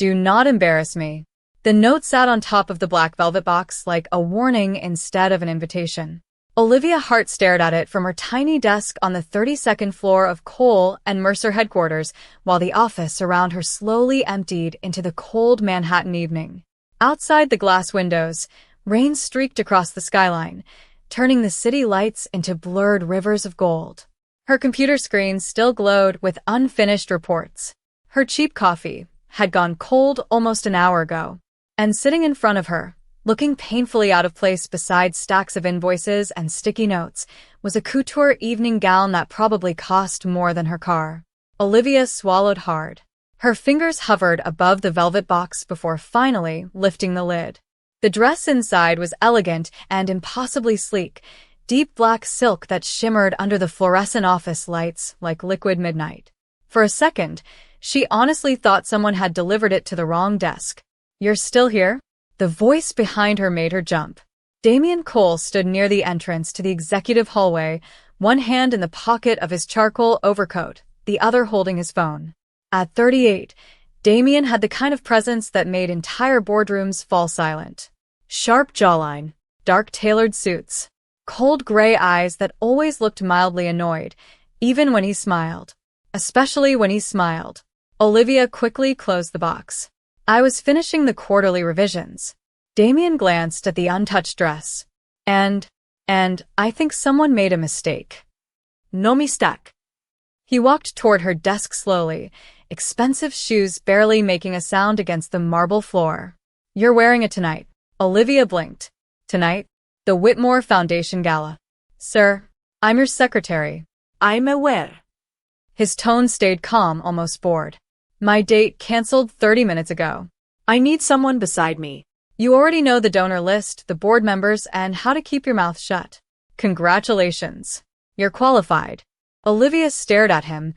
Do not embarrass me. The note sat on top of the black velvet box like a warning instead of an invitation. Olivia Hart stared at it from her tiny desk on the 32nd floor of Cole and Mercer headquarters, while the office around her slowly emptied into the cold Manhattan evening. Outside the glass windows, rain streaked across the skyline, turning the city lights into blurred rivers of gold. Her computer screen still glowed with unfinished reports. Her cheap coffee had gone cold almost an hour ago, and sitting in front of her, looking painfully out of place beside stacks of invoices and sticky notes, was a couture evening gown that probably cost more than her car. Olivia swallowed hard. Her fingers hovered above the velvet box before finally lifting the lid. The dress inside was elegant and impossibly sleek, deep black silk that shimmered under the fluorescent office lights like liquid midnight. For a second, she honestly thought someone had delivered it to the wrong desk. "You're still here?" The voice behind her made her jump. Damian Cole stood near the entrance to the executive hallway, one hand in the pocket of his charcoal overcoat, the other holding his phone. At 38, Damian had the kind of presence that made entire boardrooms fall silent. Sharp jawline, dark tailored suits, cold gray eyes that always looked mildly annoyed, even when he smiled. Especially when he smiled. Olivia quickly closed the box. "I was finishing the quarterly revisions." Damian glanced at the untouched dress. And I think someone made a mistake." "No mistake." He walked toward her desk slowly, expensive shoes barely making a sound against the marble floor. "You're wearing it tonight." Olivia blinked. "Tonight? The Whitmore Foundation Gala." "Sir, I'm your secretary." "I'm aware." His tone stayed calm, almost bored. "My date canceled 30 minutes ago. I need someone beside me." You already know the donor list, the board members, and how to keep your mouth shut. Congratulations. You're qualified." Olivia stared at him,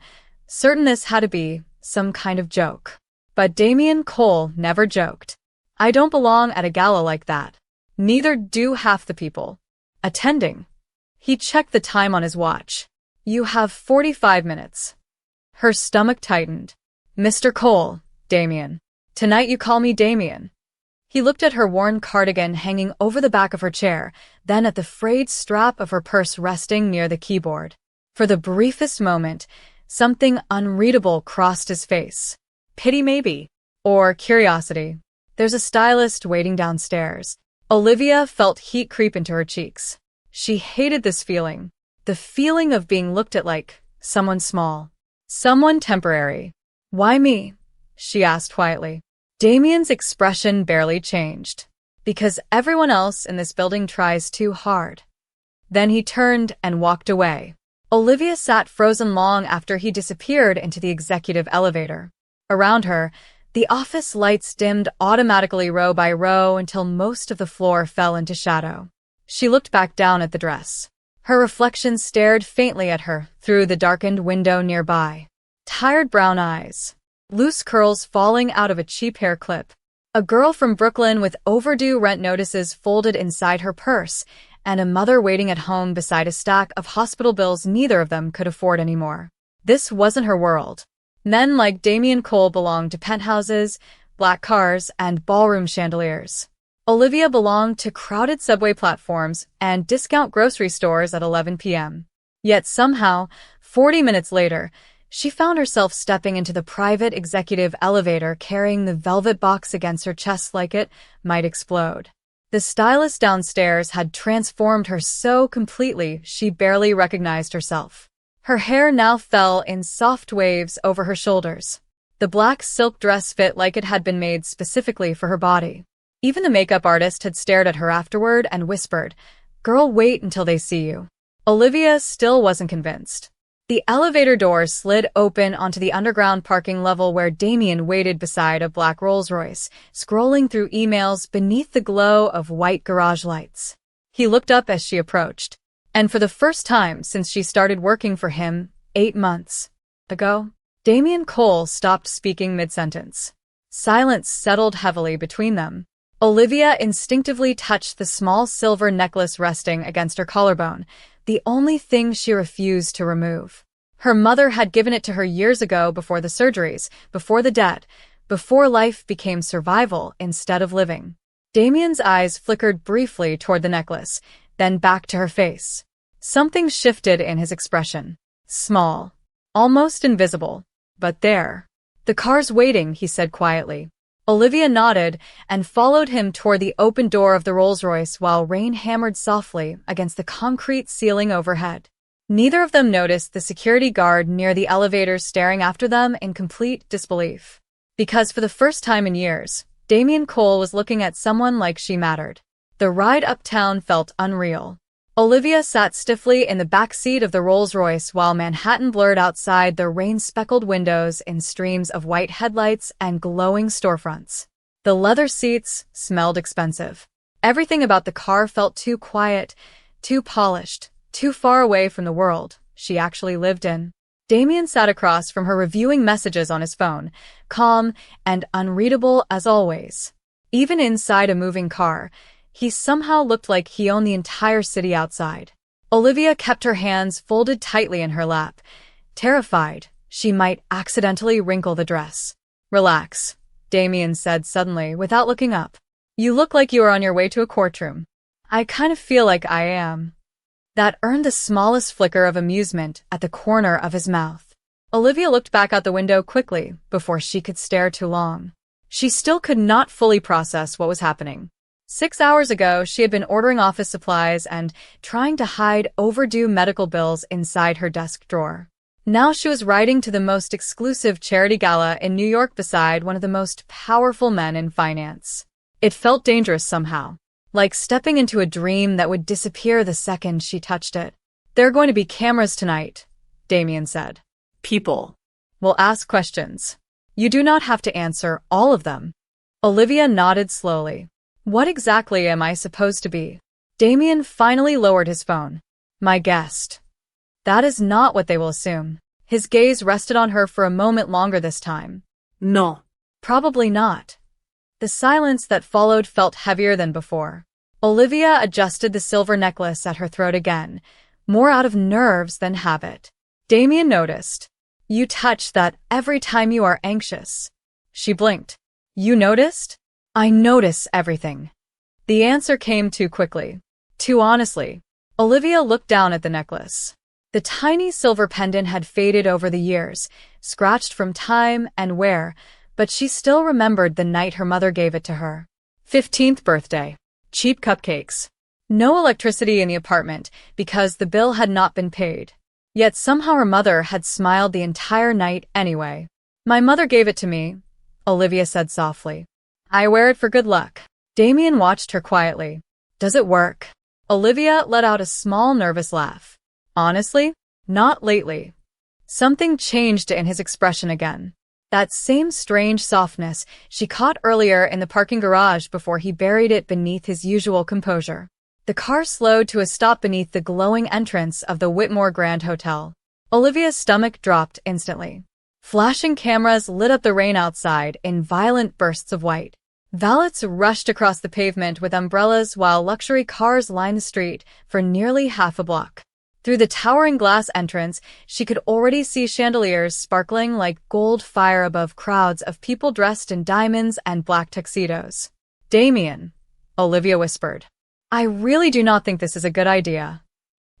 certain this had to be some kind of joke. But Damian Cole never joked. "I don't belong at a gala like that. Neither do half the people attending." He checked the time on his watch. "You have 45 minutes. Her stomach tightened. "Mr. Cole, Damian. Tonight you call me Damian." He looked at her worn cardigan hanging over the back of her chair, then at the frayed strap of her purse resting near the keyboard. For the briefest moment, something unreadable crossed his face. Pity maybe, or curiosity. "There's a stylist waiting downstairs." Olivia felt heat creep into her cheeks. She hated this feeling. The feeling of being looked at like someone small. Someone temporary. "Why me?" she asked quietly. Damian's expression barely changed. "Because everyone else in this building tries too hard." Then he turned and walked away. Olivia sat frozen long after he disappeared into the executive elevator. Around her, the office lights dimmed automatically row by row until most of the floor fell into shadow. She looked back down at the dress. Her reflection stared faintly at her through the darkened window nearby. Tired brown eyes. Loose curls falling out of a cheap hair clip. A girl from Brooklyn with overdue rent notices folded inside her purse, and a mother waiting at home beside a stack of hospital bills neither of them could afford anymore. This wasn't her world. Men like Damian Cole belonged to penthouses, black cars, and ballroom chandeliers. Olivia belonged to crowded subway platforms and discount grocery stores at 11 p.m. Yet somehow, 40 minutes later, she found herself stepping into the private executive elevator carrying the velvet box against her chest like it might explode. The stylist downstairs had transformed her so completely she barely recognized herself. Her hair now fell in soft waves over her shoulders. The black silk dress fit like it had been made specifically for her body. Even the makeup artist had stared at her afterward and whispered, "Girl, wait until they see you." Olivia still wasn't convinced. The elevator doors slid open onto the underground parking level where Damian waited beside a black Rolls-Royce, scrolling through emails beneath the glow of white garage lights. He looked up as she approached, and for the first time since she started working for him 8 months ago, Damian Cole stopped speaking mid-sentence. Silence settled heavily between them. Olivia instinctively touched the small silver necklace resting against her collarbone, the only thing she refused to remove. Her mother had given it to her years ago before the surgeries, before the debt, before life became survival instead of living. Damien's eyes flickered briefly toward the necklace, then back to her face. Something shifted in his expression. Small. Almost invisible. But there. "The car's waiting," he said quietly. Olivia nodded and followed him toward the open door of the Rolls-Royce while rain hammered softly against the concrete ceiling overhead. Neither of them noticed the security guard near the elevators staring after them in complete disbelief. Because for the first time in years, Damien Cole was looking at someone like she mattered. The ride uptown felt unreal. Olivia sat stiffly in the back seat of the Rolls-Royce while Manhattan blurred outside the rain-speckled windows in streams of white headlights and glowing storefronts. The leather seats smelled expensive. Everything about the car felt too quiet, too polished, too far away from the world she actually lived in. Damien sat across from her reviewing messages on his phone, calm and unreadable as always. Even inside a moving car, he somehow looked like he owned the entire city outside. Olivia kept her hands folded tightly in her lap, terrified she might accidentally wrinkle the dress. "Relax," Damien said suddenly without looking up. "You look like you are on your way to a courtroom." "I kind of feel like I am." That earned the smallest flicker of amusement at the corner of his mouth. Olivia looked back out the window quickly before she could stare too long. She still could not fully process what was happening. 6 hours ago, she had been ordering office supplies and trying to hide overdue medical bills inside her desk drawer. Now she was riding to the most exclusive charity gala in New York beside one of the most powerful men in finance. It felt dangerous somehow, like stepping into a dream that would disappear the second she touched it. "There are going to be cameras tonight," Damien said. People "Will ask questions. You do not have to answer all of them." Olivia nodded slowly. "What exactly am I supposed to be?" Damien finally lowered his phone. "My guest." "That is not what they will assume." His gaze rested on her for a moment longer this time. No. "Probably not." The silence that followed felt heavier than before. Olivia adjusted the silver necklace at her throat again, more out of nerves than habit. Damien noticed. "You touch that every time you are anxious." She blinked. "You noticed?" "I notice everything." The answer came too quickly. Too honestly. Olivia looked down at the necklace. The tiny silver pendant had faded over the years, scratched from time and wear, but she still remembered the night her mother gave it to her. 15th birthday. Cheap cupcakes. No electricity in the apartment because the bill had not been paid. Yet somehow her mother had smiled the entire night anyway. "My mother gave it to me," Olivia said softly. "I wear it for good luck." Damien watched her quietly. "Does it work?" Olivia let out a small nervous laugh. "Honestly, not lately." Something changed in his expression again. That same strange softness she caught earlier in the parking garage before he buried it beneath his usual composure. The car slowed to a stop beneath the glowing entrance of the Whitmore Grand Hotel. Olivia's stomach dropped instantly. Flashing cameras lit up the rain outside in violent bursts of white. Valets rushed across the pavement with umbrellas while luxury cars lined the street for nearly half a block. Through the towering glass entrance, she could already see chandeliers sparkling like gold fire above crowds of people dressed in diamonds and black tuxedos. "Damien," Olivia whispered. "I really do not think this is a good idea."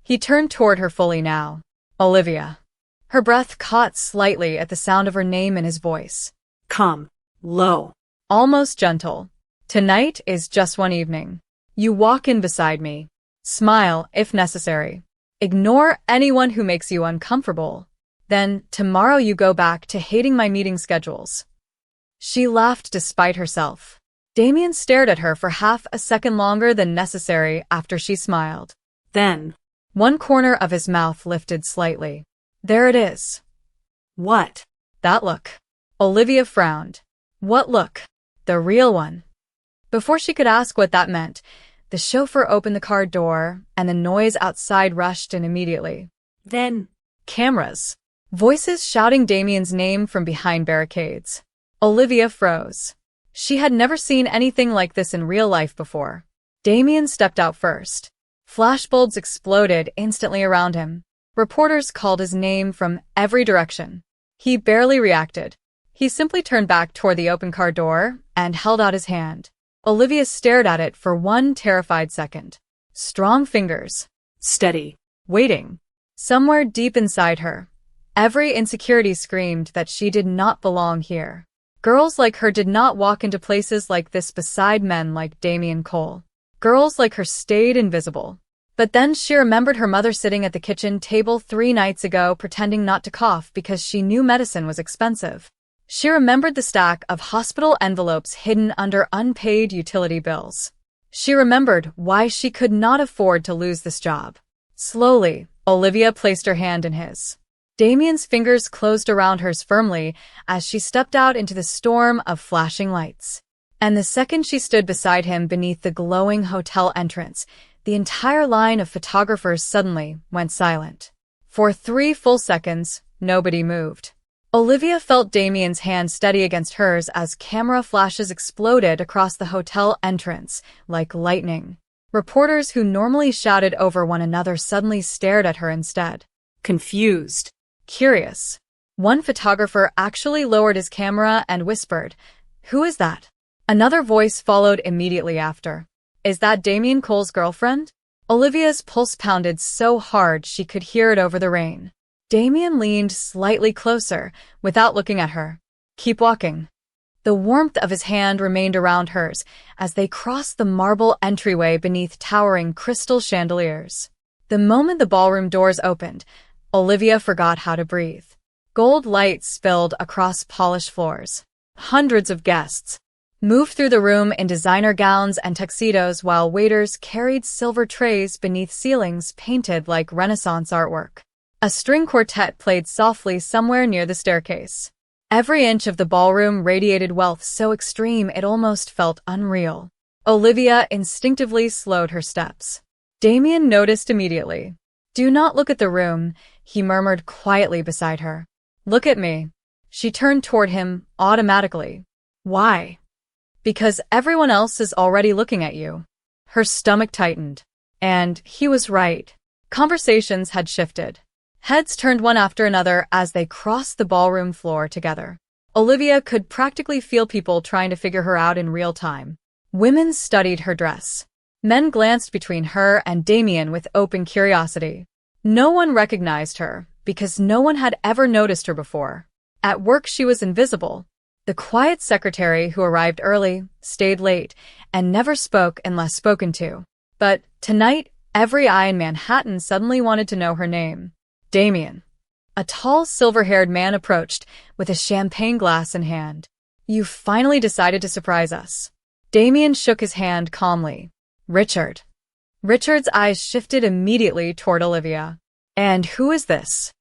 He turned toward her fully now. "Olivia." Her breath caught slightly at the sound of her name in his voice. Come. Low. Almost gentle. "Tonight is just one evening. You walk in beside me. Smile, if necessary. Ignore anyone who makes you uncomfortable. Then, tomorrow you go back to hating my meeting schedules." She laughed despite herself. Damien stared at her for half a second longer than necessary after she smiled. Then. One corner of his mouth lifted slightly. "There it is." What? "That look." Olivia frowned. "What look?" "The real one." Before she could ask what that meant, the chauffeur opened the car door, and the noise outside rushed in immediately. Then. Cameras. Voices shouting Damien's name from behind barricades. Olivia froze. She had never seen anything like this in real life before. Damien stepped out first. Flashbulbs exploded instantly around him. Reporters called his name from every direction. He barely reacted. He simply turned back toward the open car door and held out his hand. Olivia stared at it for one terrified second. Strong fingers. Steady. Waiting. Somewhere deep inside her, every insecurity screamed that she did not belong here. Girls like her did not walk into places like this beside men like Damian Cole. Girls like her stayed invisible. But then she remembered her mother sitting at the kitchen table 3 nights ago pretending not to cough because she knew medicine was expensive. She remembered the stack of hospital envelopes hidden under unpaid utility bills. She remembered why she could not afford to lose this job. Slowly, Olivia placed her hand in his. Damian's fingers closed around hers firmly as she stepped out into the storm of flashing lights. And the second she stood beside him beneath the glowing hotel entrance, the entire line of photographers suddenly went silent. For 3 full seconds, nobody moved. Olivia felt Damian's hand steady against hers as camera flashes exploded across the hotel entrance like lightning. Reporters who normally shouted over one another suddenly stared at her instead. Confused. Curious. One photographer actually lowered his camera and whispered, "Who is that?" Another voice followed immediately after. "Is that Damian Cole's girlfriend?" Olivia's pulse pounded so hard she could hear it over the rain. Damian leaned slightly closer, without looking at her. "Keep walking." The warmth of his hand remained around hers as they crossed the marble entryway beneath towering crystal chandeliers. The moment the ballroom doors opened, Olivia forgot how to breathe. Gold light spilled across polished floors. Hundreds of guests moved through the room in designer gowns and tuxedos while waiters carried silver trays beneath ceilings painted like Renaissance artwork. A string quartet played softly somewhere near the staircase. Every inch of the ballroom radiated wealth so extreme it almost felt unreal. Olivia instinctively slowed her steps. Damian noticed immediately. "Do not look at the room," he murmured quietly beside her. "Look at me." She turned toward him automatically. "Why?" "Because everyone else is already looking at you." Her stomach tightened. And he was right. Conversations had shifted. Heads turned one after another as they crossed the ballroom floor together. Olivia could practically feel people trying to figure her out in real time. Women studied her dress. Men glanced between her and Damian with open curiosity. No one recognized her, because no one had ever noticed her before. At work she was invisible. The quiet secretary who arrived early, stayed late, and never spoke unless spoken to. But tonight, every eye in Manhattan suddenly wanted to know her name. Damian. A tall, silver-haired man approached, with a champagne glass in hand. "You finally decided to surprise us." Damian shook his hand calmly. "Richard." Richard's eyes shifted immediately toward Olivia. "And who is this?"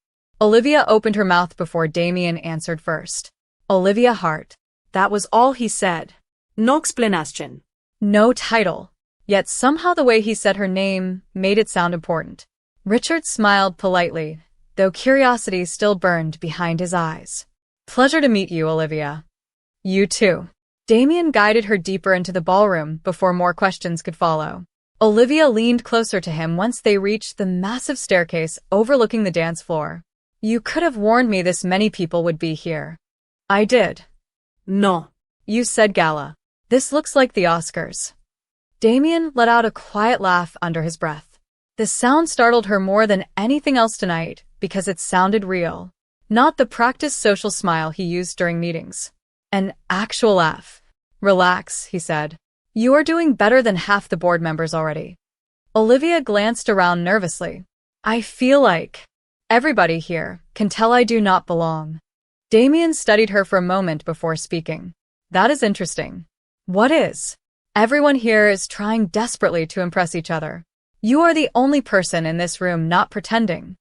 Olivia opened her mouth before Damian answered first. "Olivia Hart." That was all he said. No explanation. No title. Yet somehow the way he said her name made it sound important. Richard smiled politely, though curiosity still burned behind his eyes. "Pleasure to meet you, Olivia." "You too." Damian guided her deeper into the ballroom before more questions could follow. Olivia leaned closer to him once they reached the massive staircase overlooking the dance floor. "You could have warned me this many people would be here." "I did." No. "You said Gala. This looks like the Oscars." Damian let out a quiet laugh under his breath. The sound startled her more than anything else tonight because it sounded real. Not the practiced social smile he used during meetings. An actual laugh. "Relax," he said. "You are doing better than half the board members already." Olivia glanced around nervously. "I feel like everybody here can tell I do not belong." Damian studied her for a moment before speaking. "That is interesting." "What is?" "Everyone here is trying desperately to impress each other. You are the only person in this room not pretending."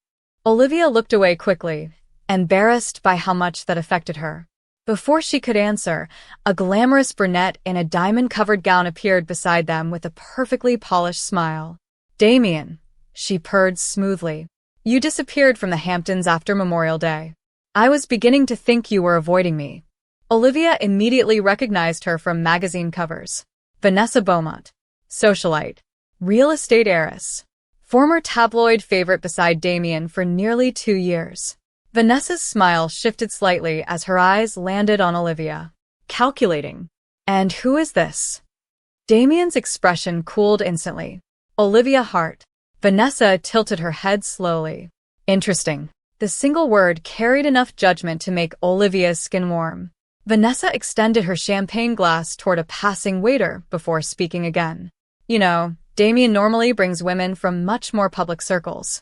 Olivia looked away quickly, embarrassed by how much that affected her. Before she could answer, a glamorous brunette in a diamond-covered gown appeared beside them with a perfectly polished smile. "Damian," she purred smoothly. "You disappeared from the Hamptons after Memorial Day. I was beginning to think you were avoiding me." Olivia immediately recognized her from magazine covers. Vanessa Beaumont. Socialite. Real estate heiress. Former tabloid favorite beside Damian for nearly 2 years. Vanessa's smile shifted slightly as her eyes landed on Olivia. Calculating. And who is this? Damien's expression cooled instantly. Olivia Hart. Vanessa tilted her head slowly. Interesting. The single word carried enough judgment to make Olivia's skin warm. Vanessa extended her champagne glass toward a passing waiter before speaking again. You know, Damien normally brings women from much more public circles.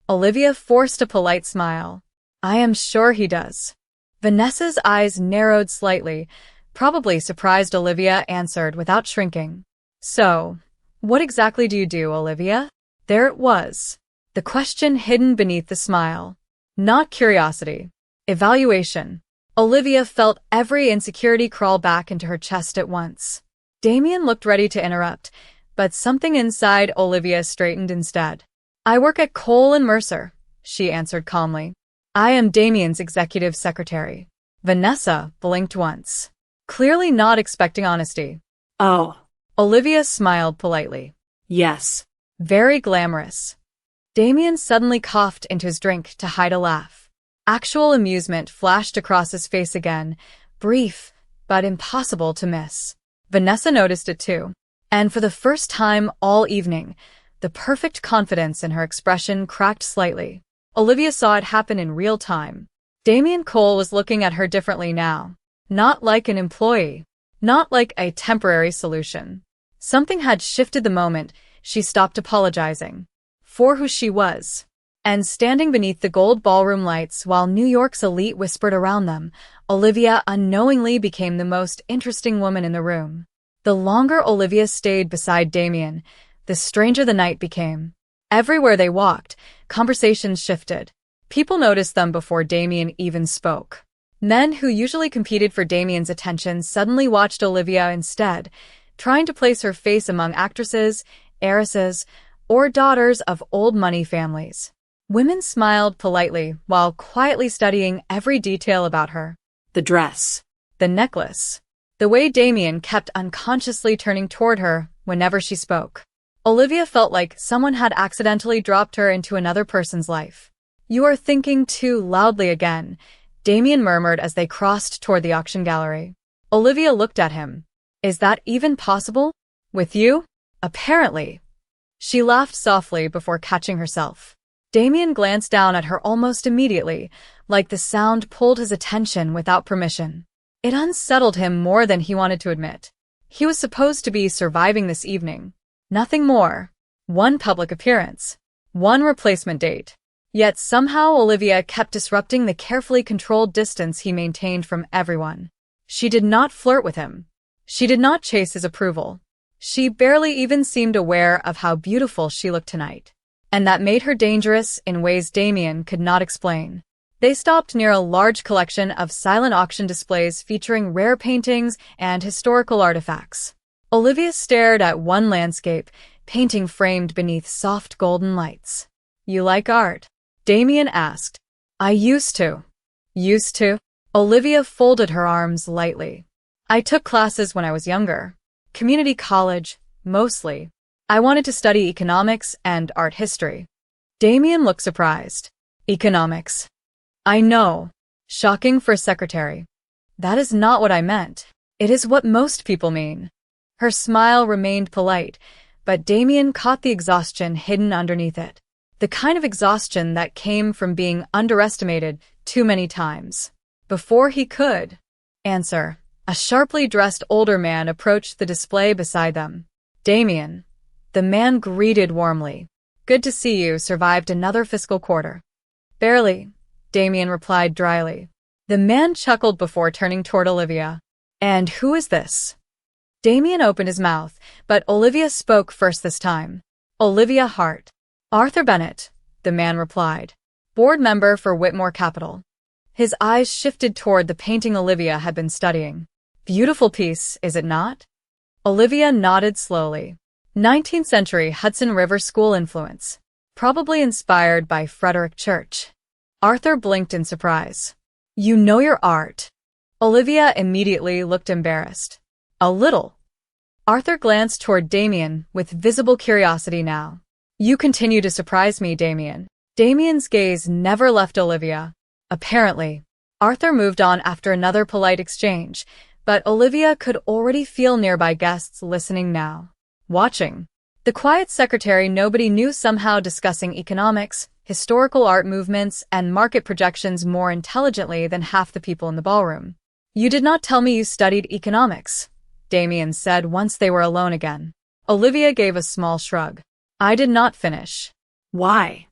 Olivia forced a polite smile. I am sure he does. Vanessa's eyes narrowed slightly. Probably surprised, Olivia answered without shrinking. So, what exactly do you do, Olivia? There it was. The question hidden beneath the smile. Not curiosity. Evaluation. Olivia felt every insecurity crawl back into her chest at once. Damien looked ready to interrupt, but something inside Olivia straightened instead. I work at Cole & Mercer, she answered calmly. I am Damien's executive secretary. Vanessa blinked once, clearly not expecting honesty. Oh. Olivia smiled politely. Yes. Very glamorous. Damien suddenly coughed into his drink to hide a laugh. Actual amusement flashed across his face again, brief, but impossible to miss. Vanessa noticed it too. And for the first time all evening, the perfect confidence in her expression cracked slightly. Olivia saw it happen in real time. Damien Cole was looking at her differently now. Not like an employee. Not like a temporary solution. Something had shifted the moment she stopped apologizing for who she was. And standing beneath the gold ballroom lights while New York's elite whispered around them, Olivia unknowingly became the most interesting woman in the room. The longer Olivia stayed beside Damien, the stranger the night became. Everywhere they walked, conversations shifted. People noticed them before Damien even spoke. Men who usually competed for Damien's attention suddenly watched Olivia instead, trying to place her face among actresses, heiresses, or daughters of old money families. Women smiled politely while quietly studying every detail about her. The dress. The necklace. The way Damien kept unconsciously turning toward her whenever she spoke. Olivia felt like someone had accidentally dropped her into another person's life. You are thinking too loudly again, Damien murmured as they crossed toward the auction gallery. Olivia looked at him. Is that even possible? With you? Apparently. She laughed softly before catching herself. Damien glanced down at her almost immediately, like the sound pulled his attention without permission. It unsettled him more than he wanted to admit. He was supposed to be surviving this evening. Nothing more. One public appearance. One replacement date. Yet somehow Olivia kept disrupting the carefully controlled distance he maintained from everyone. She did not flirt with him. She did not chase his approval. She barely even seemed aware of how beautiful she looked tonight. And that made her dangerous in ways Damien could not explain. They stopped near a large collection of silent auction displays featuring rare paintings and historical artifacts. Olivia stared at one landscape, painting framed beneath soft golden lights. You like art? Damien asked. I used to. Used to? Olivia folded her arms lightly. I took classes when I was younger. Community college, mostly. I wanted to study economics and art history. Damien looked surprised. Economics. I know. Shocking for a secretary. That is not what I meant. It is what most people mean. Her smile remained polite, but Damien caught the exhaustion hidden underneath it. The kind of exhaustion that came from being underestimated too many times. Before he could answer, a sharply dressed older man approached the display beside them. Damien. The man greeted warmly. Good to see you survived another fiscal quarter. Barely, Damien replied dryly. The man chuckled before turning toward Olivia. And who is this? Damien opened his mouth, but Olivia spoke first this time. Olivia Hart. Arthur Bennett, the man replied. Board member for Whitmore Capital. His eyes shifted toward the painting Olivia had been studying. Beautiful piece, is it not? Olivia nodded slowly. 19th century Hudson River School influence. Probably inspired by Frederick Church. Arthur blinked in surprise. You know your art. Olivia immediately looked embarrassed. A little. Arthur glanced toward Damien with visible curiosity now. You continue to surprise me, Damien. Damien's gaze never left Olivia. Apparently, Arthur moved on after another polite exchange, but Olivia could already feel nearby guests listening now. Watching. The quiet secretary nobody knew somehow discussing economics, historical art movements, and market projections more intelligently than half the people in the ballroom. "You did not tell me you studied economics," Damen said once they were alone again. Olivia gave a small shrug. "I did not finish." Why?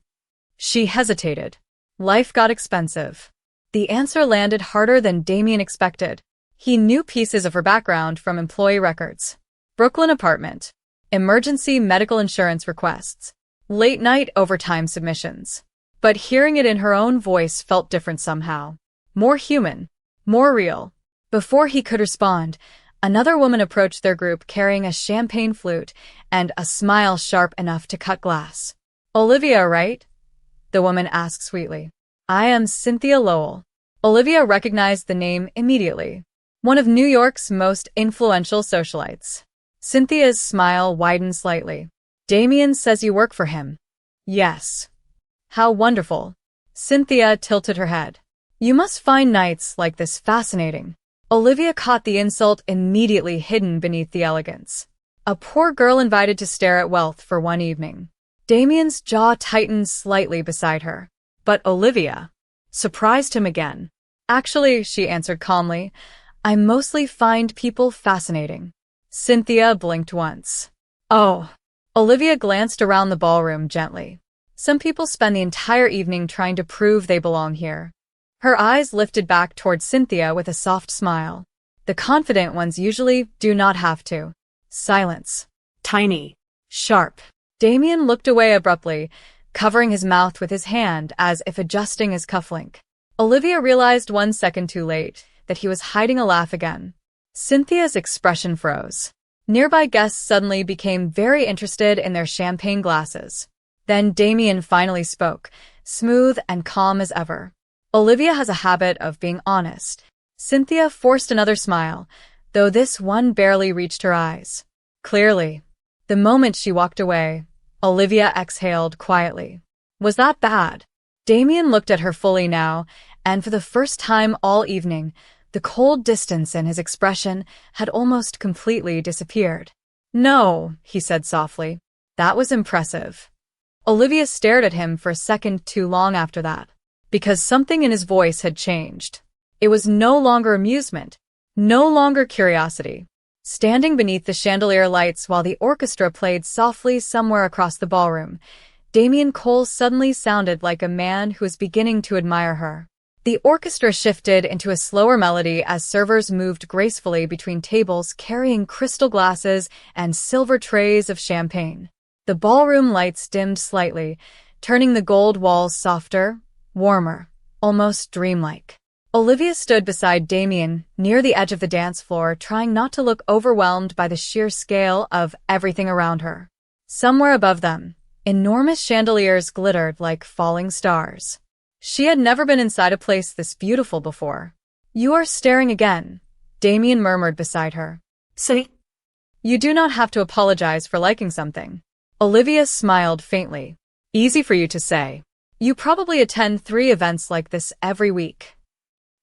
She hesitated. Life got expensive. The answer landed harder than Damen expected. He knew pieces of her background from employee records. Brooklyn apartment. Emergency medical insurance requests. Late-night overtime submissions. But hearing it in her own voice felt different somehow. More human. More real. Before he could respond, another woman approached their group carrying a champagne flute and a smile sharp enough to cut glass. "Olivia, right?" the woman asked sweetly. "I am Cynthia Lowell." Olivia recognized the name immediately. One of New York's most influential socialites. Cynthia's smile widened slightly. "Damen says you work for him." "Yes." "How wonderful." Cynthia tilted her head. "You must find nights like this fascinating." Olivia caught the insult immediately hidden beneath the elegance. A poor girl invited to stare at wealth for one evening. Damien's jaw tightened slightly beside her. But Olivia surprised him again. "Actually," she answered calmly, "I mostly find people fascinating." Cynthia blinked once. "Oh." Olivia glanced around the ballroom gently. "Some people spend the entire evening trying to prove they belong here." Her eyes lifted back toward Cynthia with a soft smile. "The confident ones usually do not have to." Silence. Tiny. Sharp. Damen looked away abruptly, covering his mouth with his hand as if adjusting his cufflink. Olivia realized 1 second too late that he was hiding a laugh again. Cynthia's expression froze. Nearby guests suddenly became very interested in their champagne glasses. Then Damen finally spoke, smooth and calm as ever. "Olivia has a habit of being honest." Cynthia forced another smile, though this one barely reached her eyes. Clearly. The moment she walked away, Olivia exhaled quietly. Was that bad? Damen looked at her fully now, and for the first time all evening, the cold distance in his expression had almost completely disappeared. "No," he said softly. "That was impressive." Olivia stared at him for a second too long after that, because something in his voice had changed. It was no longer amusement, no longer curiosity. Standing beneath the chandelier lights while the orchestra played softly somewhere across the ballroom, Damen Cole suddenly sounded like a man who was beginning to admire her. The orchestra shifted into a slower melody as servers moved gracefully between tables carrying crystal glasses and silver trays of champagne. The ballroom lights dimmed slightly, turning the gold walls softer, warmer, almost dreamlike. Olivia stood beside Damen near the edge of the dance floor, trying not to look overwhelmed by the sheer scale of everything around her. Somewhere above them, enormous chandeliers glittered like falling stars. She had never been inside a place this beautiful before. "You are staring again," Damen murmured beside her. Say. "You do not have to apologize for liking something." Olivia smiled faintly. "Easy for you to say. You probably attend 3 events like this every week.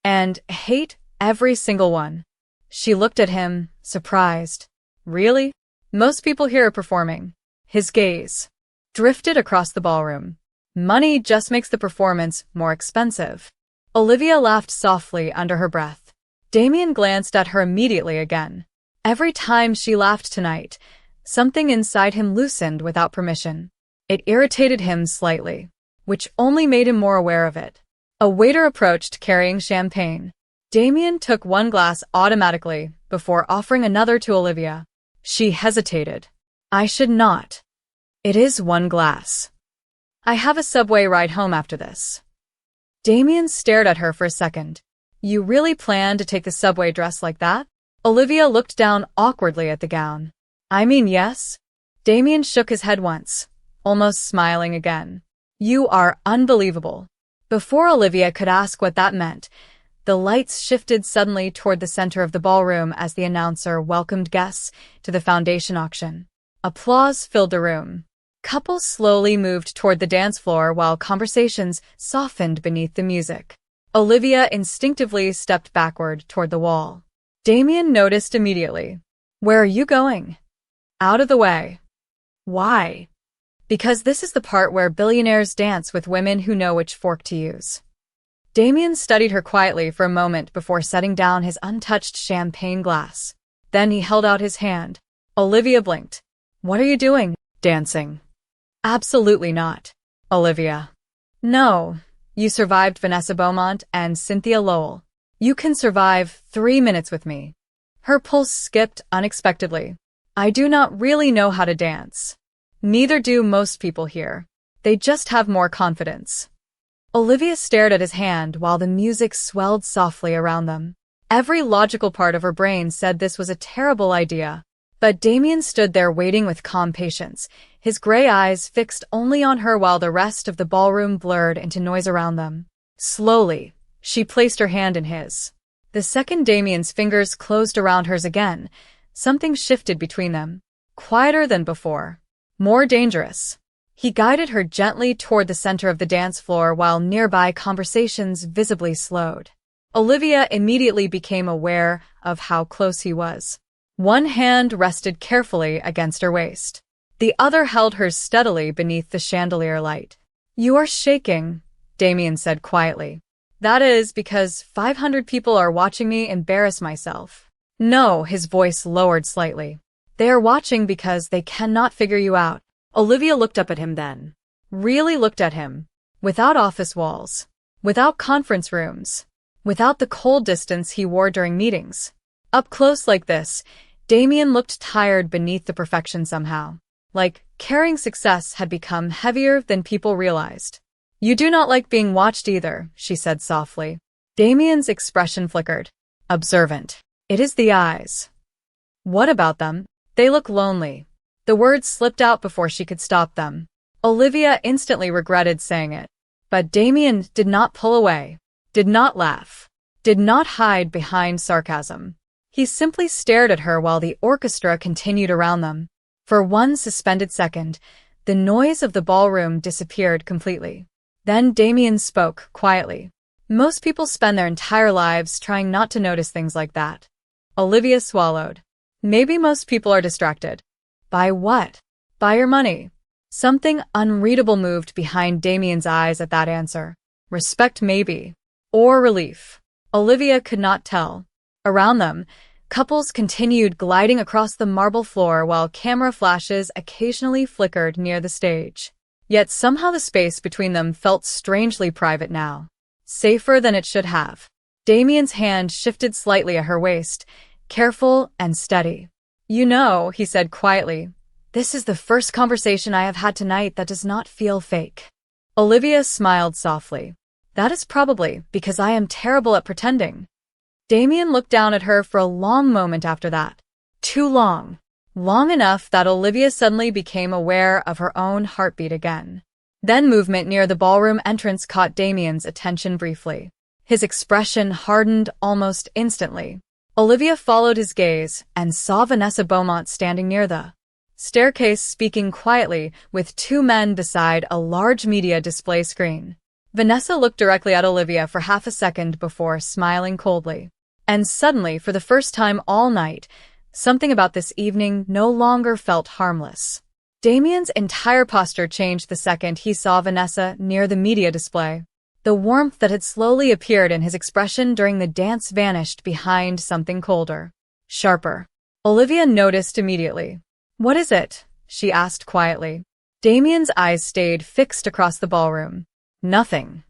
And hate every single one." She looked at him, surprised. "Really? Most people here are performing." His gaze drifted across the ballroom. "Money just makes the performance more expensive." Olivia laughed softly under her breath. Damen glanced at her immediately again. Every time she laughed tonight, something inside him loosened without permission. It irritated him slightly, which only made him more aware of it. A waiter approached carrying champagne. Damen took 1 glass automatically before offering another to Olivia. She hesitated. "I should not." "It is 1 glass. I have a subway ride home after this." Damen stared at her for a second. "You really plan to take the subway dressed like that?" Olivia looked down awkwardly at the gown. "I mean, yes." Damen shook his head once, almost smiling again. "You are unbelievable." Before Olivia could ask what that meant, the lights shifted suddenly toward the center of the ballroom as the announcer welcomed guests to the foundation auction. Applause filled the room. Couples slowly moved toward the dance floor while conversations softened beneath the music. Olivia instinctively stepped backward toward the wall. Damen noticed immediately. Where are you going? Out of the way. Why? Because this is the part where billionaires dance with women who know which fork to use. Damen studied her quietly for a moment before setting down his untouched champagne glass. Then he held out his hand. Olivia blinked. What are you doing? Dancing. Absolutely not, Olivia. No, you survived Vanessa Beaumont and Cynthia Lowell. You can survive 3 minutes with me. Her pulse skipped unexpectedly. I do not really know how to dance. Neither do most people here. They just have more confidence. Olivia stared at his hand while the music swelled softly around them. Every logical part of her brain said this was a terrible idea. But Damen stood there waiting with calm patience, his gray eyes fixed only on her while the rest of the ballroom blurred into noise around them. Slowly, she placed her hand in his. The second Damien's fingers closed around hers again, something shifted between them. Quieter than before. More dangerous. He guided her gently toward the center of the dance floor while nearby conversations visibly slowed. Olivia immediately became aware of how close he was. One hand rested carefully against her waist. The other held hers steadily beneath the chandelier light. You are shaking, Damen said quietly. That is because 500 people are watching me embarrass myself. No, his voice lowered slightly. They are watching because they cannot figure you out. Olivia looked up at him then. Really looked at him. Without office walls. Without conference rooms. Without the cold distance he wore during meetings. Up close like this, Damen looked tired beneath the perfection somehow. Like carrying success had become heavier than people realized. You do not like being watched either, she said softly. Damien's expression flickered. Observant. It is the eyes. What about them? They look lonely. The words slipped out before she could stop them. Olivia instantly regretted saying it. But Damen did not pull away, did not laugh, did not hide behind sarcasm. He simply stared at her while the orchestra continued around them. For one suspended second, the noise of the ballroom disappeared completely. Then Damen spoke quietly. Most people spend their entire lives trying not to notice things like that. Olivia swallowed. Maybe most people are distracted. By what? By your money. Something unreadable moved behind Damien's eyes at that answer. Respect maybe. Or relief. Olivia could not tell. Around them, couples continued gliding across the marble floor while camera flashes occasionally flickered near the stage. Yet somehow the space between them felt strangely private now. Safer than it should have. Damien's hand shifted slightly at her waist, careful and steady. You know, he said quietly, this is the first conversation I have had tonight that does not feel fake. Olivia smiled softly. That is probably because I am terrible at pretending. Damen looked down at her for a long moment after that. Too long. Long enough that Olivia suddenly became aware of her own heartbeat again. Then movement near the ballroom entrance caught Damien's attention briefly. His expression hardened almost instantly. Olivia followed his gaze and saw Vanessa Beaumont standing near the staircase speaking quietly with two men beside a large media display screen. Vanessa looked directly at Olivia for half a second before smiling coldly. And suddenly, for the first time all night, something about this evening no longer felt harmless. Damien's entire posture changed the second he saw Vanessa near the media display. The warmth that had slowly appeared in his expression during the dance vanished behind something colder, sharper. Olivia noticed immediately. What is it? She asked quietly. Damien's eyes stayed fixed across the ballroom. Nothing.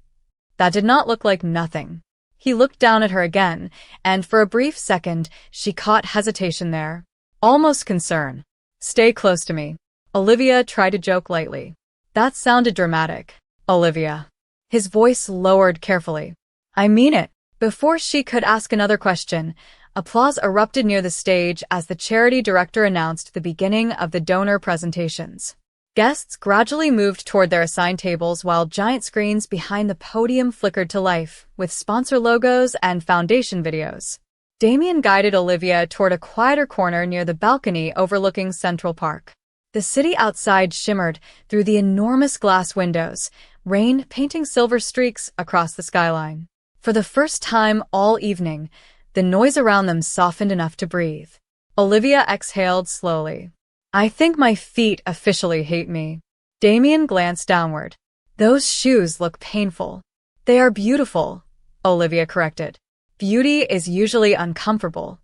That did not look like nothing. He looked down at her again, and for a brief second, she caught hesitation there. Almost concern. Stay close to me. Olivia tried to joke lightly. That sounded dramatic, Olivia. His voice lowered carefully. I mean it. Before she could ask another question, applause erupted near the stage as the charity director announced the beginning of the donor presentations. Guests gradually moved toward their assigned tables while giant screens behind the podium flickered to life, with sponsor logos and foundation videos. Damen guided Olivia toward a quieter corner near the balcony overlooking Central Park. The city outside shimmered through the enormous glass windows, rain painting silver streaks across the skyline. For the first time all evening, the noise around them softened enough to breathe. Olivia exhaled slowly. I think my feet officially hate me. Damen glanced downward. Those shoes look painful. They are beautiful, Olivia corrected. Beauty is usually uncomfortable.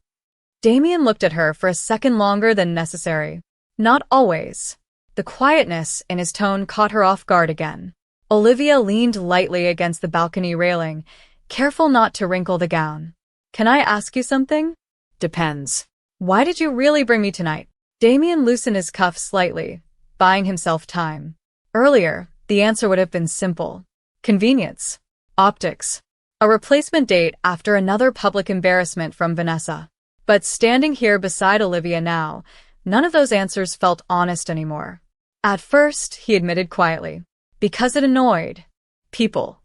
Damen looked at her for a second longer than necessary. Not always. The quietness in his tone caught her off guard again. Olivia leaned lightly against the balcony railing, careful not to wrinkle the gown. Can I ask you something? Depends. Why did you really bring me tonight? Damen loosened his cuff slightly, buying himself time. Earlier, the answer would have been simple. Convenience. Optics. A replacement date after another public embarrassment from Vanessa. But standing here beside Olivia now, none of those answers felt honest anymore. At first, he admitted quietly. Because it annoyed people.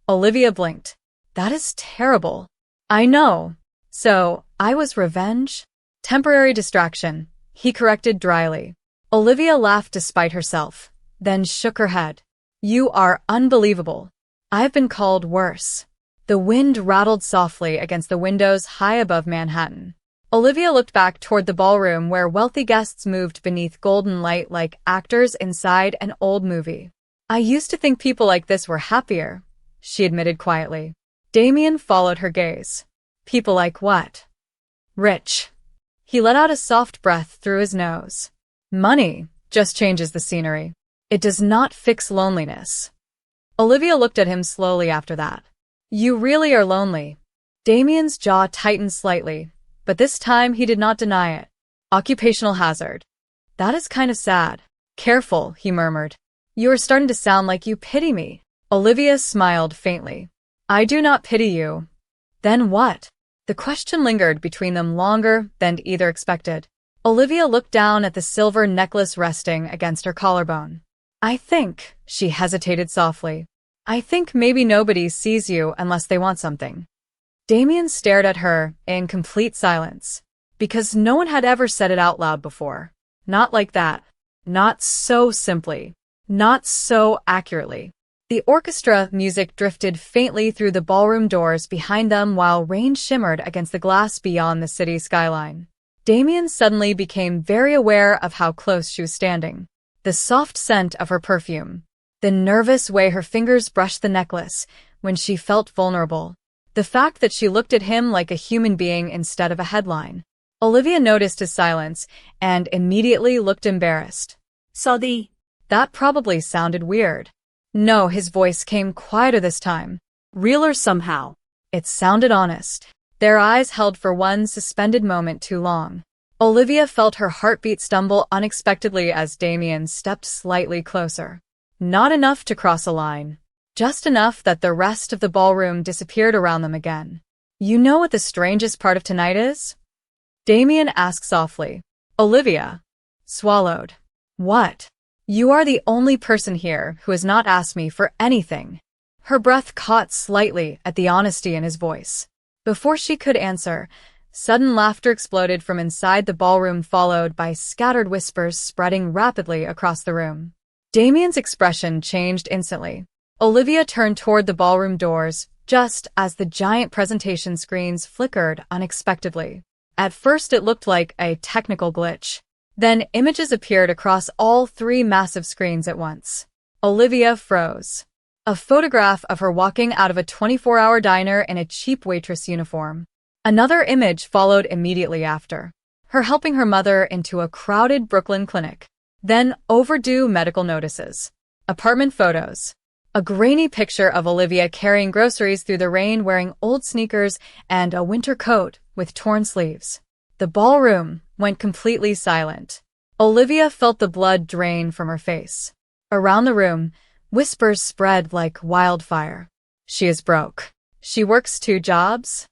Olivia blinked. That is terrible. I know. So, I was revenge? Temporary distraction, he corrected dryly. Olivia laughed despite herself, then shook her head. You are unbelievable. I've been called worse. The wind rattled softly against the windows high above Manhattan. Olivia looked back toward the ballroom where wealthy guests moved beneath golden light like actors inside an old movie. I used to think people like this were happier, she admitted quietly. Damen followed her gaze. People like what? Rich. He let out a soft breath through his nose. Money just changes the scenery. It does not fix loneliness. Olivia looked at him slowly after that. You really are lonely. Damien's jaw tightened slightly, but this time he did not deny it. Occupational hazard. That is kind of sad. Careful, he murmured. You are starting to sound like you pity me. Olivia smiled faintly. I do not pity you. Then what? The question lingered between them longer than either expected. Olivia looked down at the silver necklace resting against her collarbone. I think, she hesitated softly. I think maybe nobody sees you unless they want something. Damen stared at her in complete silence, because no one had ever said it out loud before. Not like that. Not so simply. Not so accurately. The orchestra music drifted faintly through the ballroom doors behind them while rain shimmered against the glass beyond the city skyline. Damen suddenly became very aware of how close she was standing. The soft scent of her perfume. The nervous way her fingers brushed the necklace when she felt vulnerable. The fact that she looked at him like a human being instead of a headline. Olivia noticed his silence and immediately looked embarrassed. Saudi. That probably sounded weird. No, his voice came quieter this time. Realer somehow. It sounded honest. Their eyes held for one suspended moment too long. Olivia felt her heartbeat stumble unexpectedly as Damen stepped slightly closer. Not enough to cross a line. Just enough that the rest of the ballroom disappeared around them again. You know what the strangest part of tonight is? Damen asked softly. Olivia swallowed. What? You are the only person here who has not asked me for anything. Her breath caught slightly at the honesty in his voice. Before she could answer, sudden laughter exploded from inside the ballroom, followed by scattered whispers spreading rapidly across the room. Damien's expression changed instantly. Olivia turned toward the ballroom doors, just as the giant presentation screens flickered unexpectedly. At first it looked like a technical glitch. Then images appeared across all three massive screens at once. Olivia froze. A photograph of her walking out of a 24-hour diner in a cheap waitress uniform. Another image followed immediately after. Her helping her mother into a crowded Brooklyn clinic. Then overdue medical notices. Apartment photos. A grainy picture of Olivia carrying groceries through the rain wearing old sneakers and a winter coat with torn sleeves. The ballroom went completely silent. Olivia felt the blood drain from her face. Around the room, whispers spread like wildfire. She is broke. She works 2 jobs?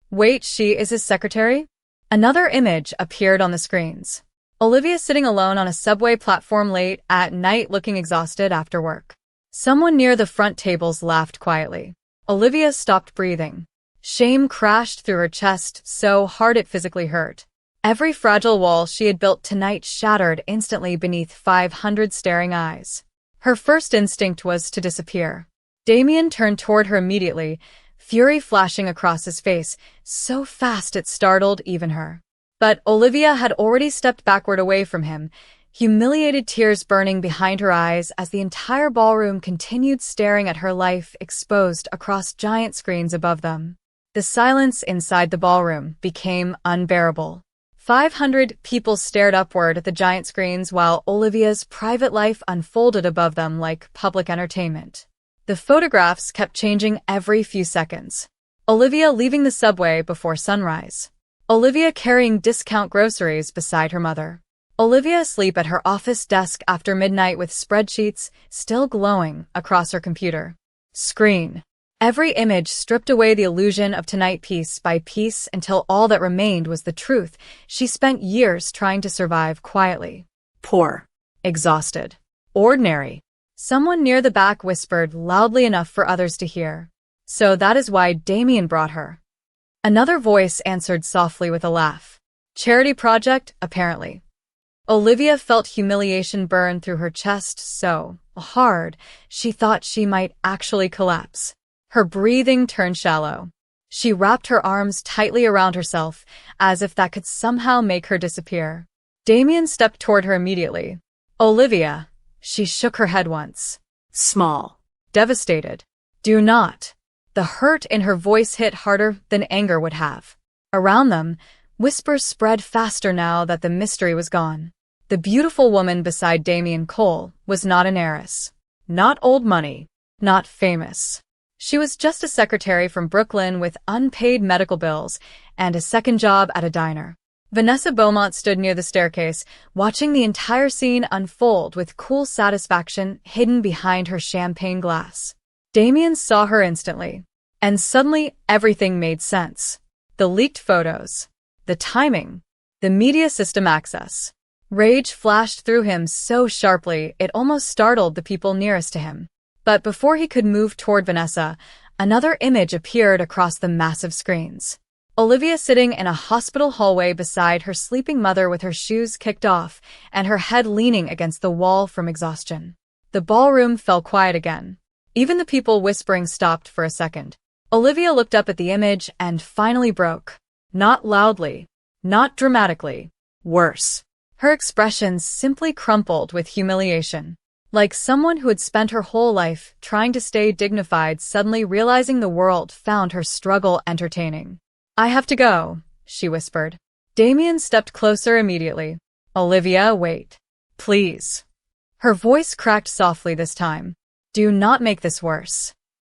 Wait, she is his secretary? Another image appeared on the screens. Olivia sitting alone on a subway platform late at night looking exhausted after work. Someone near the front tables laughed quietly. Olivia stopped breathing. Shame crashed through her chest so hard it physically hurt. Every fragile wall she had built tonight shattered instantly beneath 500 staring eyes. Her first instinct was to disappear. Damen turned toward her immediately, fury flashing across his face, so fast it startled even her. But Olivia had already stepped backward away from him, humiliated tears burning behind her eyes as the entire ballroom continued staring at her life exposed across giant screens above them. The silence inside the ballroom became unbearable. 500 people stared upward at the giant screens while Olivia's private life unfolded above them like public entertainment. The photographs kept changing every few seconds. Olivia leaving the subway before sunrise. Olivia carrying discount groceries beside her mother. Olivia asleep at her office desk after midnight with spreadsheets still glowing across her computer screen. Every image stripped away the illusion of tonight piece by piece until all that remained was the truth she spent years trying to survive quietly. Poor. Exhausted. Ordinary. Someone near the back whispered loudly enough for others to hear. So that is why Damen brought her. Another voice answered softly with a laugh. Charity project, apparently. Olivia felt humiliation burn through her chest so hard she thought she might actually collapse. Her breathing turned shallow. She wrapped her arms tightly around herself, as if that could somehow make her disappear. Damen stepped toward her immediately. Olivia. She shook her head once. Small. Devastated. Do not. The hurt in her voice hit harder than anger would have. Around them, whispers spread faster now that the mystery was gone. The beautiful woman beside Damen Cole was not an heiress. Not old money. Not famous. She was just a secretary from Brooklyn with unpaid medical bills and a second job at a diner. Vanessa Beaumont stood near the staircase, watching the entire scene unfold with cool satisfaction hidden behind her champagne glass. Damen saw her instantly, and suddenly everything made sense. The leaked photos, the timing, the media system access. Rage flashed through him so sharply it almost startled the people nearest to him. But before he could move toward Vanessa, another image appeared across the massive screens. Olivia sitting in a hospital hallway beside her sleeping mother with her shoes kicked off and her head leaning against the wall from exhaustion. The ballroom fell quiet again. Even the people whispering stopped for a second. Olivia looked up at the image and finally broke. Not loudly. Not dramatically. Worse. Her expression simply crumpled with humiliation. Like someone who had spent her whole life trying to stay dignified suddenly realizing the world found her struggle entertaining. I have to go, she whispered. Damen stepped closer immediately. Olivia, wait. Please. Her voice cracked softly this time. Do not make this worse.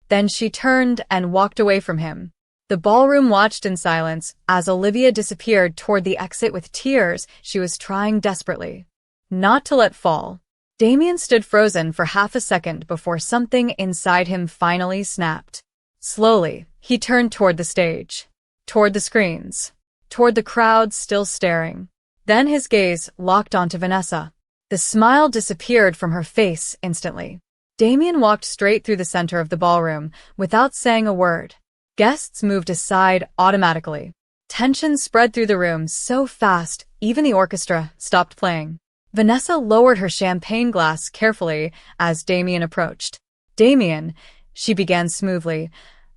Then she turned and walked away from him. The ballroom watched in silence as Olivia disappeared toward the exit with tears she was trying desperately not to let fall. Damen stood frozen for half a second before something inside him finally snapped. Slowly, he turned toward the stage, toward the screens, toward the crowd still staring. Then his gaze locked onto Vanessa. The smile disappeared from her face instantly. Damen walked straight through the center of the ballroom without saying a word. Guests moved aside automatically. Tension spread through the room so fast, even the orchestra stopped playing. Vanessa lowered her champagne glass carefully as Damen approached. Damen, she began smoothly,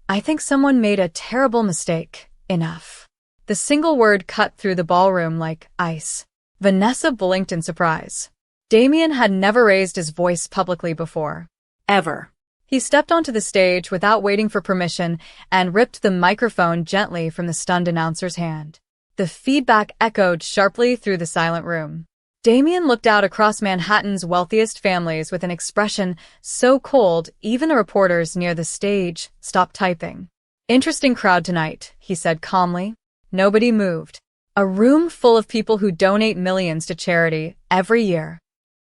I think someone made a terrible mistake. Enough. The single word cut through the ballroom like ice. Vanessa blinked in surprise. Damen had never raised his voice publicly before. Ever. He stepped onto the stage without waiting for permission and ripped the microphone gently from the stunned announcer's hand. The feedback echoed sharply through the silent room. Damen looked out across Manhattan's wealthiest families with an expression so cold even the reporters near the stage stopped typing. Interesting crowd tonight, he said calmly. Nobody moved. A room full of people who donate millions to charity every year.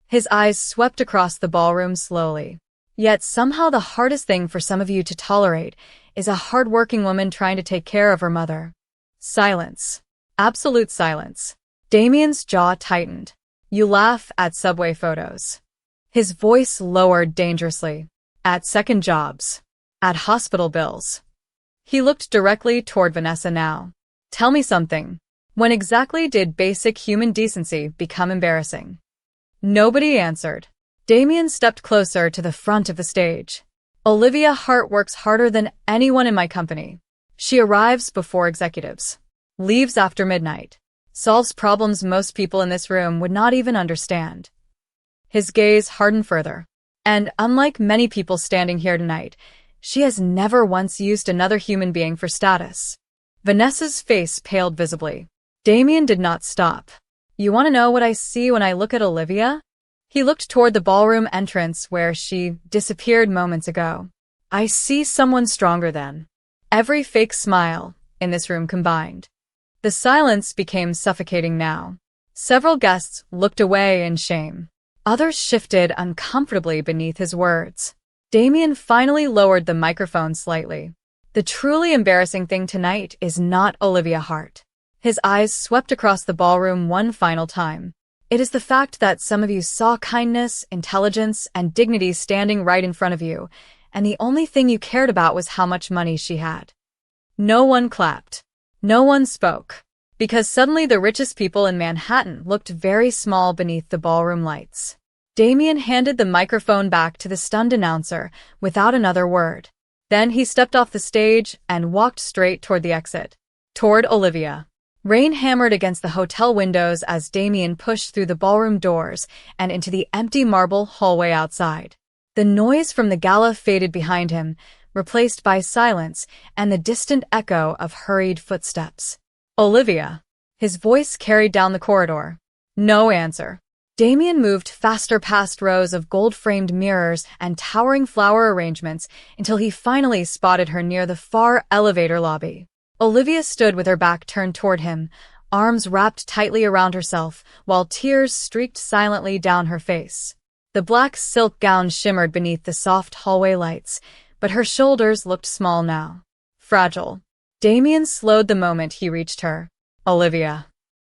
His eyes swept across the ballroom slowly. Yet somehow the hardest thing for some of you to tolerate is a hardworking woman trying to take care of her mother. Silence. Absolute silence. Damien's jaw tightened. You laugh at subway photos. His voice lowered dangerously. At second jobs. At hospital bills. He looked directly toward Vanessa now. Tell me something. When exactly did basic human decency become embarrassing? Nobody answered. Damen stepped closer to the front of the stage. Olivia Hart works harder than anyone in my company. She arrives before executives, leaves after midnight, solves problems most people in this room would not even understand. His gaze hardened further. And unlike many people standing here tonight, she has never once used another human being for status. Vanessa's face paled visibly. Damen did not stop. You want to know what I see when I look at Olivia? He looked toward the ballroom entrance where she disappeared moments ago. I see someone stronger than every fake smile in this room combined. The silence became suffocating now. Several guests looked away in shame. Others shifted uncomfortably beneath his words. Damen finally lowered the microphone slightly. The truly embarrassing thing tonight is not Olivia Hart. His eyes swept across the ballroom one final time. It is the fact that some of you saw kindness, intelligence, and dignity standing right in front of you, and the only thing you cared about was how much money she had. No one clapped. No one spoke. Because suddenly the richest people in Manhattan looked very small beneath the ballroom lights. Damen handed the microphone back to the stunned announcer without another word. Then he stepped off the stage and walked straight toward the exit. Toward Olivia. Rain hammered against the hotel windows as Damen pushed through the ballroom doors and into the empty marble hallway outside. The noise from the gala faded behind him, replaced by silence and the distant echo of hurried footsteps. Olivia. His voice carried down the corridor. No answer. Damen moved faster past rows of gold-framed mirrors and towering flower arrangements until he finally spotted her near the far elevator lobby. Olivia stood with her back turned toward him, arms wrapped tightly around herself, while tears streaked silently down her face. The black silk gown shimmered beneath the soft hallway lights, but her shoulders looked small now. Fragile. Damen slowed the moment he reached her. Olivia.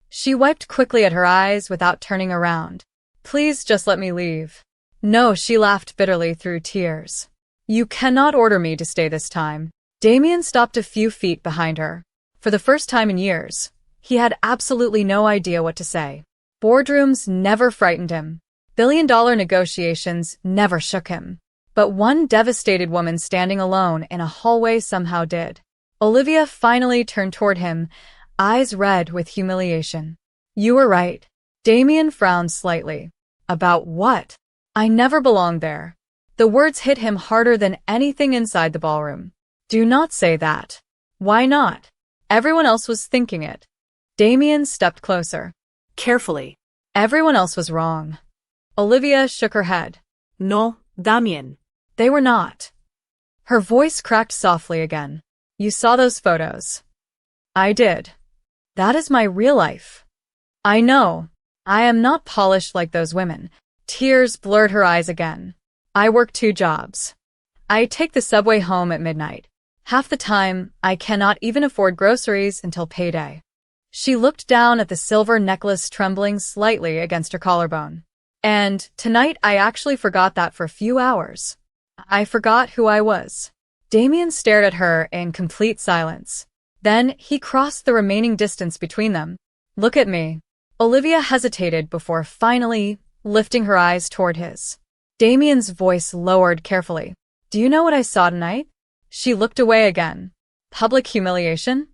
She wiped quickly at her eyes without turning around. Please just let me leave. No, she laughed bitterly through tears. You cannot order me to stay this time. Damen stopped a few feet behind her. For the first time in years, he had absolutely no idea what to say. Boardrooms never frightened him. Billion-dollar negotiations never shook him. But one devastated woman standing alone in a hallway somehow did. Olivia finally turned toward him, eyes red with humiliation. You were right. Damen frowned slightly. About what? I never belonged there. The words hit him harder than anything inside the ballroom. Do not say that. Why not? Everyone else was thinking it. Damen stepped closer. Carefully. Everyone else was wrong. Olivia shook her head. No, Damen. They were not. Her voice cracked softly again. You saw those photos. I did. That is my real life. I know. I am not polished like those women. Tears blurred her eyes again. I work 2 jobs. I take the subway home at midnight. Half the time, I cannot even afford groceries until payday. She looked down at the silver necklace trembling slightly against her collarbone. And tonight I actually forgot that for a few hours. I forgot who I was. Damen stared at her in complete silence. Then he crossed the remaining distance between them. Look at me. Olivia hesitated before finally lifting her eyes toward his. Damien's voice lowered carefully. Do you know what I saw tonight? She looked away again. Public humiliation?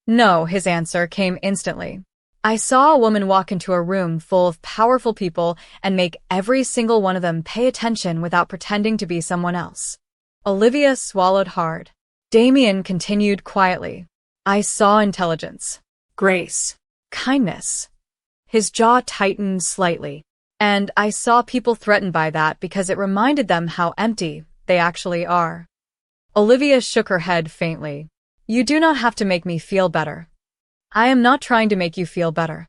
No, his answer came instantly. I saw a woman walk into a room full of powerful people and make every single one of them pay attention without pretending to be someone else. Olivia swallowed hard. Damen continued quietly. I saw intelligence, grace, kindness. His jaw tightened slightly. And I saw people threatened by that because it reminded them how empty they actually are. Olivia shook her head faintly. You do not have to make me feel better. I am not trying to make you feel better.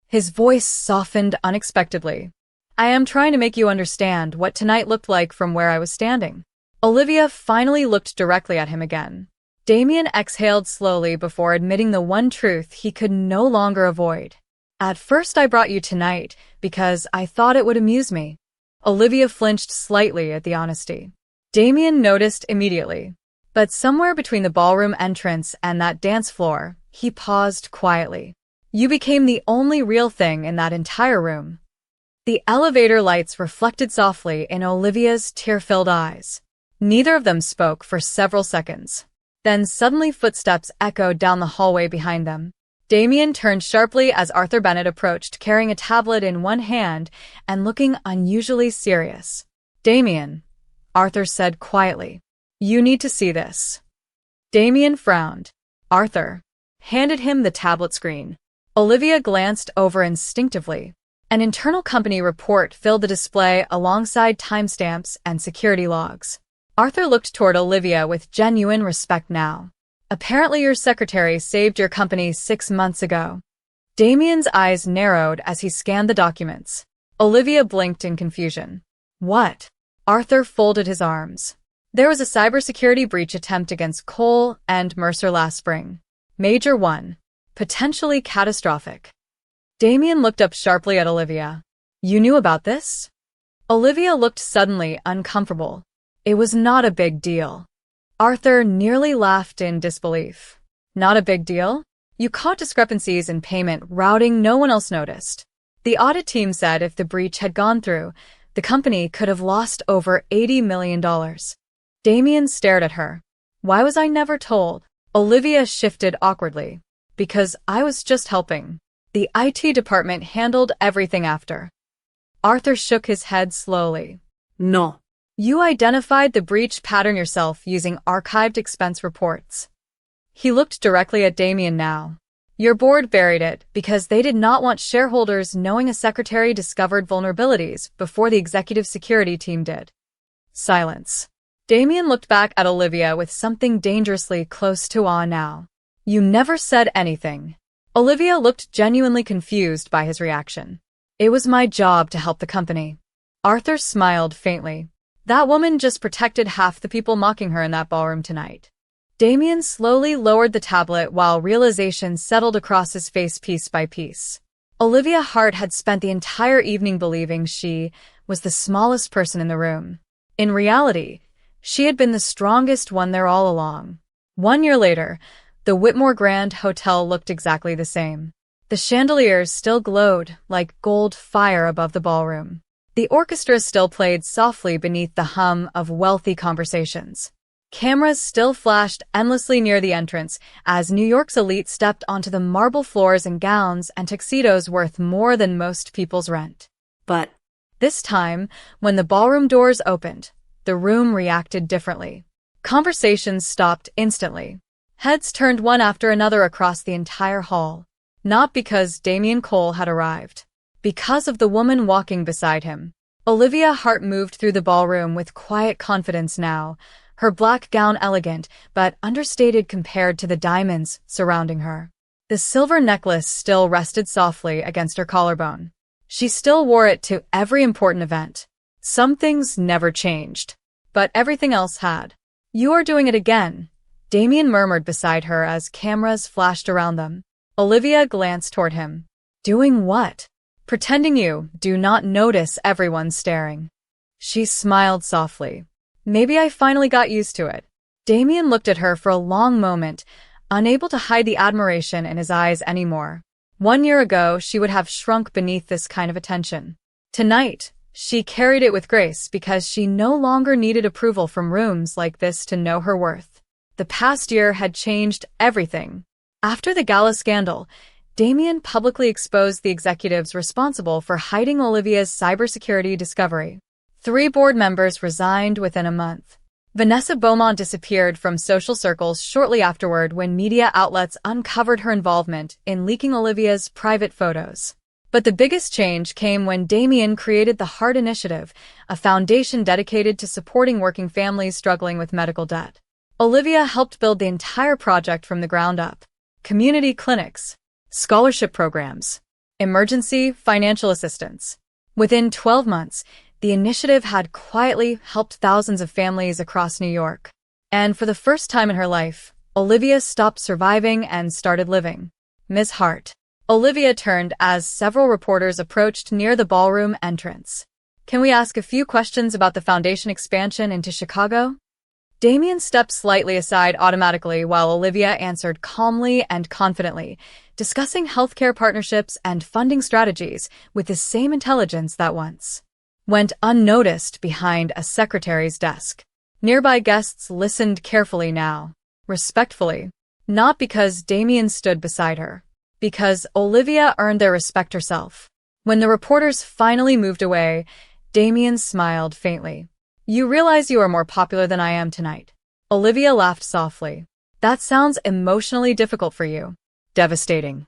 His voice softened unexpectedly. I am trying to make you understand what tonight looked like from where I was standing. Olivia finally looked directly at him again. Damen exhaled slowly before admitting the one truth he could no longer avoid. At first I brought you tonight because I thought it would amuse me. Olivia flinched slightly at the honesty. Damen noticed immediately. But somewhere between the ballroom entrance and that dance floor, he paused quietly. You became the only real thing in that entire room. The elevator lights reflected softly in Olivia's tear-filled eyes. Neither of them spoke for several seconds. Then suddenly footsteps echoed down the hallway behind them. Damien turned sharply as Arthur Bennett approached, carrying a tablet in one hand and looking unusually serious. "Damien," Arthur said quietly, "you need to see this." Damien frowned. Arthur handed him the tablet screen. Olivia glanced over instinctively. An internal company report filled the display alongside timestamps and security logs. Arthur looked toward Olivia with genuine respect now. "Apparently your secretary saved your company 6 months ago." Damien's eyes narrowed as he scanned the documents. Olivia blinked in confusion. "What?" Arthur folded his arms. "There was a cybersecurity breach attempt against Cole and Mercer last spring. Major one. Potentially catastrophic." Damien looked up sharply at Olivia. "You knew about this?" Olivia looked suddenly uncomfortable. It was not a big deal. Arthur nearly laughed in disbelief. "Not a big deal? You caught discrepancies in payment routing no one else noticed. The audit team said if the breach had gone through, the company could have lost over $80 million. Damien stared at her. "Why was I never told?" Olivia shifted awkwardly. "Because I was just helping. The IT department handled everything after." Arthur shook his head slowly. No. "You identified the breach pattern yourself using archived expense reports." He looked directly at Damien now. "Your board buried it because they did not want shareholders knowing a secretary discovered vulnerabilities before the executive security team did." Silence. Damien looked back at Olivia with something dangerously close to awe now. "You never said anything." Olivia looked genuinely confused by his reaction. "It was my job to help the company." Arthur smiled faintly. "That woman just protected half the people mocking her in that ballroom tonight." Damien slowly lowered the tablet while realization settled across his face piece by piece. Olivia Hart had spent the entire evening believing she was the smallest person in the room. In reality, she had been the strongest one there all along. 1 year later, the Whitmore Grand Hotel looked exactly the same. The chandeliers still glowed like gold fire above the ballroom. The orchestra still played softly beneath the hum of wealthy conversations. Cameras still flashed endlessly near the entrance as New York's elite stepped onto the marble floors in gowns and tuxedos worth more than most people's rent. But this time, when the ballroom doors opened, the room reacted differently. Conversations stopped instantly. Heads turned one after another across the entire hall. Not because Damien Cole had arrived. Because of the woman walking beside him. Olivia Hart moved through the ballroom with quiet confidence now, her black gown elegant but understated compared to the diamonds surrounding her. The silver necklace still rested softly against her collarbone. She still wore it to every important event. Some things never changed, but everything else had. "You are doing it again," Damien murmured beside her as cameras flashed around them. Olivia glanced toward him. "Doing what?" "Pretending you do not notice everyone staring." She smiled softly. "Maybe I finally got used to it." Damien looked at her for a long moment, unable to hide the admiration in his eyes anymore. 1 year ago, she would have shrunk beneath this kind of attention. Tonight, she carried it with grace because she no longer needed approval from rooms like this to know her worth. The past year had changed everything. After the Gala scandal, Damien publicly exposed the executives responsible for hiding Olivia's cybersecurity discovery. 3 board members resigned within a month. Vanessa Beaumont disappeared from social circles shortly afterward when media outlets uncovered her involvement in leaking Olivia's private photos. But the biggest change came when Damien created the Heart Initiative, a foundation dedicated to supporting working families struggling with medical debt. Olivia helped build the entire project from the ground up. Community clinics, scholarship programs, emergency financial assistance. Within 12 months, the initiative had quietly helped thousands of families across New York. And for the first time in her life, Olivia stopped surviving and started living. "Ms. Hart." Olivia turned as several reporters approached near the ballroom entrance. "Can we ask a few questions about the foundation expansion into Chicago?" Damien stepped slightly aside automatically while Olivia answered calmly and confidently, discussing healthcare partnerships and funding strategies with the same intelligence that once went unnoticed behind a secretary's desk. Nearby guests listened carefully now, respectfully. Not because Damen stood beside her, because Olivia earned their respect herself. When the reporters finally moved away, Damen smiled faintly. You realize you are more popular than I am tonight. Olivia laughed softly. That sounds emotionally difficult for you. Devastating.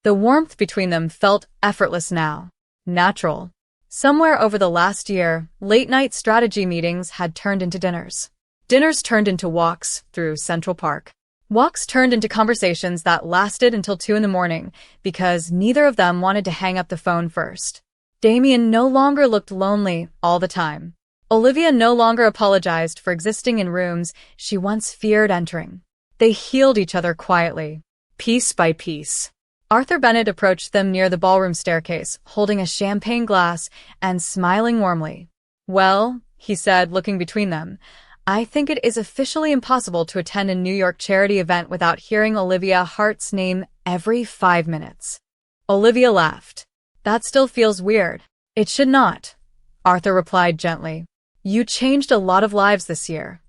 The warmth between them felt effortless now. Natural. Somewhere over the last year, late-night strategy meetings had turned into dinners. Dinners turned into walks through Central Park. Walks turned into conversations that lasted until 2 in the morning because neither of them wanted to hang up the phone first. Damen no longer looked lonely all the time. Olivia no longer apologized for existing in rooms she once feared entering. They healed each other quietly, piece by piece. Arthur Bennett approached them near the ballroom staircase, holding a champagne glass and smiling warmly. Well, he said, looking between them, I think it is officially impossible to attend a New York charity event without hearing Olivia Hart's name every 5 minutes. Olivia laughed. That still feels weird. It should not, Arthur replied gently. You changed a lot of lives this year.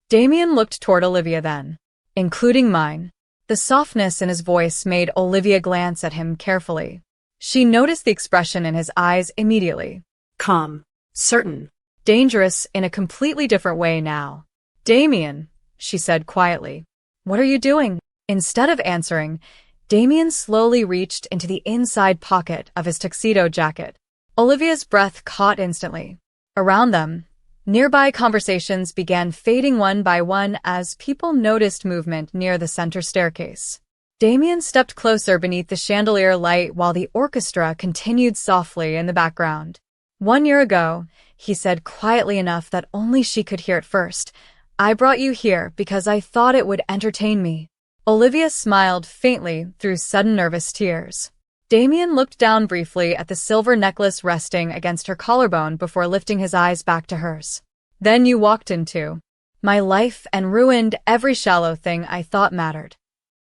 Damen looked toward Olivia then, including mine. The softness in his voice made Olivia glance at him carefully. She noticed the expression in his eyes immediately. Calm. Certain. Dangerous in a completely different way now. Damen, she said quietly. What are you doing? Instead of answering, Damen slowly reached into the inside pocket of his tuxedo jacket. Olivia's breath caught instantly. Around them, nearby conversations began fading one by one as people noticed movement near the center staircase. Damen stepped closer beneath the chandelier light while the orchestra continued softly in the background. 1 year ago, he said quietly enough that only she could hear it first, I brought you here because I thought it would entertain me. Olivia smiled faintly through sudden nervous tears. Damen looked down briefly at the silver necklace resting against her collarbone before lifting his eyes back to hers. Then you walked into my life and ruined every shallow thing I thought mattered.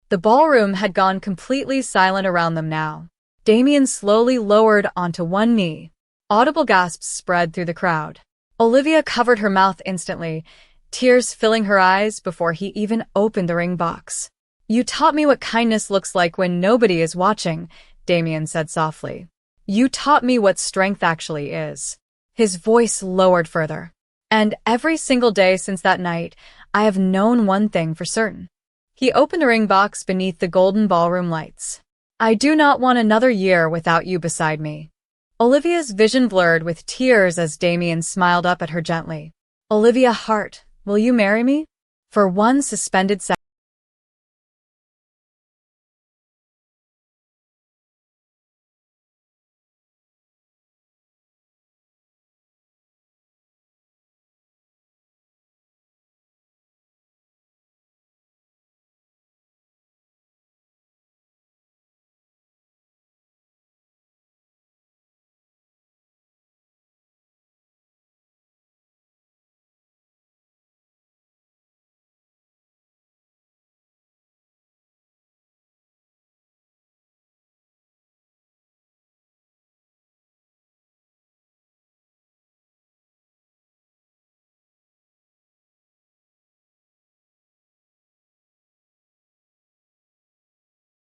The ballroom had gone completely silent around them now. Damen slowly lowered onto one knee. Audible gasps spread through the crowd. Olivia covered her mouth instantly, tears filling her eyes before he even opened the ring box. You taught me what kindness looks like when nobody is watching, Damen said softly. You taught me what strength actually is. His voice lowered further. And every single day since that night, I have known one thing for certain. He opened the ring box beneath the golden ballroom lights. I do not want another year without you beside me. Olivia's vision blurred with tears as Damen smiled up at her gently. Olivia Hart, will you marry me? For one suspended second,